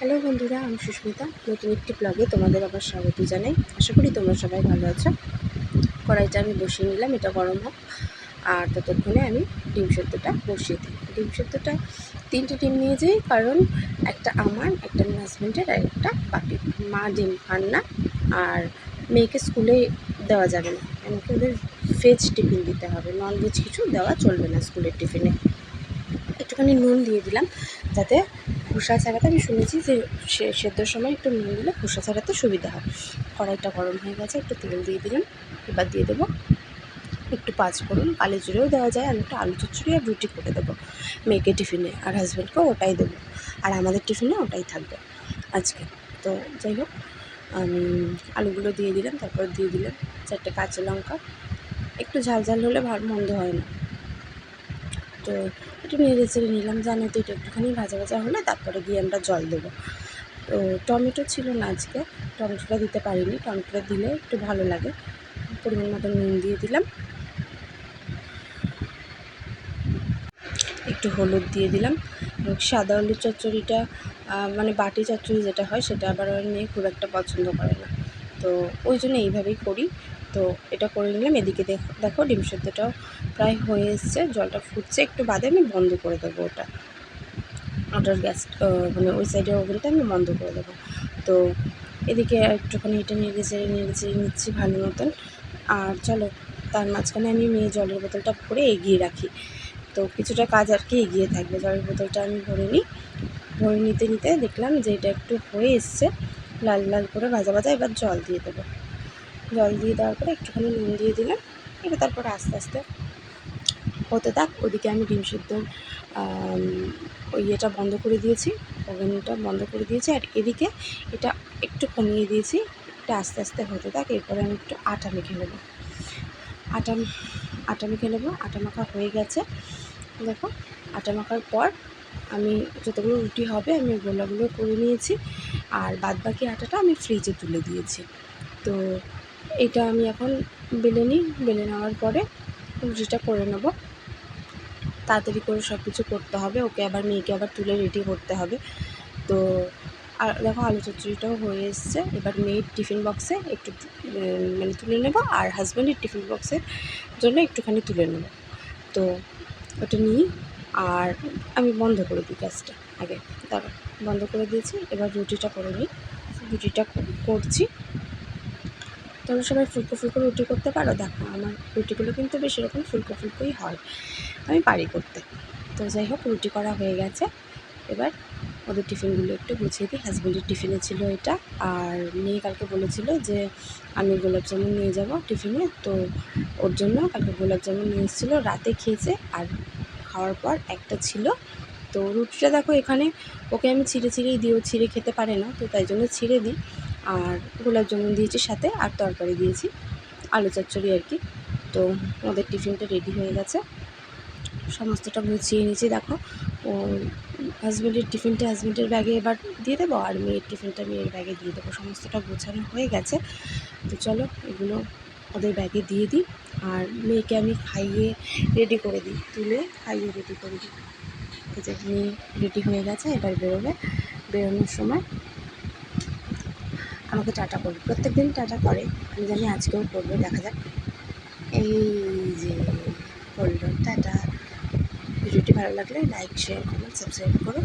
Hello বন্ধুরা, আমি সুস্মিতা। নতুন একটি ব্লগে তোমাদের আবার স্বাগত জানাই। আশা করি তোমরা সবাই ভালো আছো। কড়াইটা আমি বসিয়ে নিলাম, এটা গরম হোক। আর ততক্ষণে আমি ডিম সেদ্ধটা বসিয়ে দিই। ডিম সেদ্ধটা 3টে ডিম নিয়ে যাই, কারণ একটা আমার, একটা আমার হাজব্যান্ডের, আর একটা বাপি। মা ডিম খান না, আর মেয়েকে স্কুলে দেওয়া যাবে না, আমাকে ওদের ভেজ টিফিন দিতে হবে, নন ভেজ কিছু দেওয়া চলবে না স্কুলের টিফিনে। একটুখানি নুন দিয়ে দিলাম যাতে খোসা ছাড়াতে, আমি শুনেছি যে সেদ্ধর সময় একটু নুন দিলে খোসা ছাড়াতে সুবিধা হয়। কড়াইটা গরম হয়ে গেছে, একটু তেল দিয়ে দিলাম। এবার দিয়ে দেবো একটু পাঁচফোড়ন, কালো জিরেও দেওয়া যায়। আমি একটু আলু চচ্চড়ি আর রুটি করে দেবো মেয়েকে টিফিনে, আর হাজব্যান্ডকেও ওটাই দেবো, আর আমাদের টিফিনে ওটাই থাকবে আজকে। তো যাই হোক, আমি আলুগুলো দিয়ে দিলাম, তারপর দিয়ে দিলাম 4টে কাঁচা লঙ্কা। একটু ঝাল ঝাল হলে মন্দ হয় না। তো একটু নেড়ে চেড়ে নিলাম, জানো তো, এটা একটুখানি ভাজা ভাজা হলে তারপরে গিয়ে আমরা জল দেবো। তো টমেটো ছিল না আজকে, টমেটোটা দিতে পারিনি, টমেটোটা দিলে একটু ভালো লাগে। পরিমাণ মতো নুন দিয়ে দিলাম, একটু হলুদ দিয়ে দিলাম। সাদা আলুর চচ্চড়িটা মানে বাটি চচ্চড়ি যেটা হয়, সেটা আবার আমার মেয়ে খুব একটা পছন্দ করে না, তো ওই জন্য এইভাবেই করি। তো এটা করে নিলাম। এদিকে দেখো ডিম সেদ্ধটাও প্রায় হয়ে এসছে, জলটা ফুটছে, একটু বাদে আমি বন্ধ করে দেবো ওটার গ্যাস, মানে ওই সাইডের ওভেনটা আমি বন্ধ করে দেবো। তো এদিকে একটুখানি এটা নেড়ে চেড়ে নিচ্ছি ভালো মতন। আর চলো, তার মাঝখানে আমি মেয়ে জলের বোতলটা ভরে এগিয়ে রাখি, তো কিছুটা কাজ আর কি এগিয়ে থাকবে। জলের বোতলটা আমি ভরে নিই। ভরে নিতে নিতে দেখলাম যে এটা একটু হয়ে এসছে, লাল লাল করে ভাজা ভাজা। এবার জল দিয়ে দেবো। জল দিয়ে দেওয়ার পরে একটুখানি নুন দিয়ে দিলাম। এবার তারপরে আস্তে আস্তে হতে থাক। ওদিকে আমি ডিম সেদ্ধর ওই ইয়েটা বন্ধ করে দিয়েছি, ওভেনটা বন্ধ করে দিয়েছি। আর এদিকে এটা একটু কমিয়ে দিয়েছি, এটা আস্তে আস্তে হতে থাক। এরপরে আমি একটু আটা মেখে নেবো। আটা মেখে নেবো। আটা মাখা হয়ে গেছে দেখো। আটা মাখার পর আমি যতগুলো রুটি হবে আমি গোলাগুলো করে নিয়েছি, আর বাদবাকি আটাটা আমি ফ্রিজে তুলে দিয়েছি। তো এটা আমি এখন বেলে নিই। বেলে নেওয়ার পরে রুটিটা করে নেবো। তাড়াতাড়ি করে সব কিছু করতে হবে, ওকে আবার মেয়েকে আবার তুলে রেডি করতে হবে। তো আর দেখো আলু চচ্চড়িটাও হয়ে এসছে। এবার মেয়ের টিফিন বক্সে একটু মানে তুলে নেব, আর হাজব্যান্ডের টিফিন বক্সের জন্য একটুখানি তুলে নেব। তো ওটা নিই, আর আমি বন্ধ করে দিই গ্যাসটা আগে। তারপর বন্ধ করে দিয়েছি। এবার রুটিটা করে নিই। রুটিটা করছি। তোমরা সবাই ফুলকো ফুলকো রুটি করতে পারো? দেখো আমার রুটিগুলো কিন্তু বেশ এরকম ফুলকো ফুলকোই হয়, আমি পারি করতে। তো যাই হোক, রুটি করা হয়ে গেছে। এবার ওদের টিফিনগুলো একটু গুছিয়ে দিই। হাজব্যান্ডের টিফিনে ছিল এটা, আর মেয়ে কালকে বলেছিল যে আমি গোলাপ জামুন নিয়ে যাব টিফিনে, তো ওর জন্য কালকে গোলাপ জামুন নিয়ে এসেছিলো, রাতে খেয়েছে। আর খাওয়ার পর একটা ছিল। তো রুটিটা দেখো এখানে ওকে আমি ছিঁড়েই দিই, ও ছিঁড়ে খেতে পারে না, তো তাই জন্য ছিঁড়ে দিই। আর গোলাপ জামুন দিয়েছি সাথে, আর তরকারি দিয়েছি, আলু চচ্চড়ি আর কি। তো ওদের টিফিনটা রেডি হয়ে গেছে, সমস্তটা গুছিয়ে নিয়েছি। দেখো, ও হাজব্যান্ডের টিফিনটা হাজব্যান্ডের ব্যাগে এবার দিয়ে দেবো, আর মেয়ের টিফিনটা মেয়ের ব্যাগে দিয়ে দেবো। সমস্তটা গোছানো হয়ে গেছে। তো চলো এগুলো ওদের ব্যাগে দিয়ে দিই, আর মেয়েকে আমি খাইয়ে রেডি করে দিই, তুলে খাইয়ে রেডি করে দিই। এই যে মেয়ে রেডি হয়ে গেছে, এবার বেরোবে। বেরোনোর সময় আমাকে টাটা করবে, প্রত্যেক দিন টাটা করে, আমি জানি আজকেও করবে, দেখা যাক। এই যে করলো টাটা। ভিডিওটি ভালো লাগলে লাইক, শেয়ার, কমেন্ট, সাবস্ক্রাইব করো।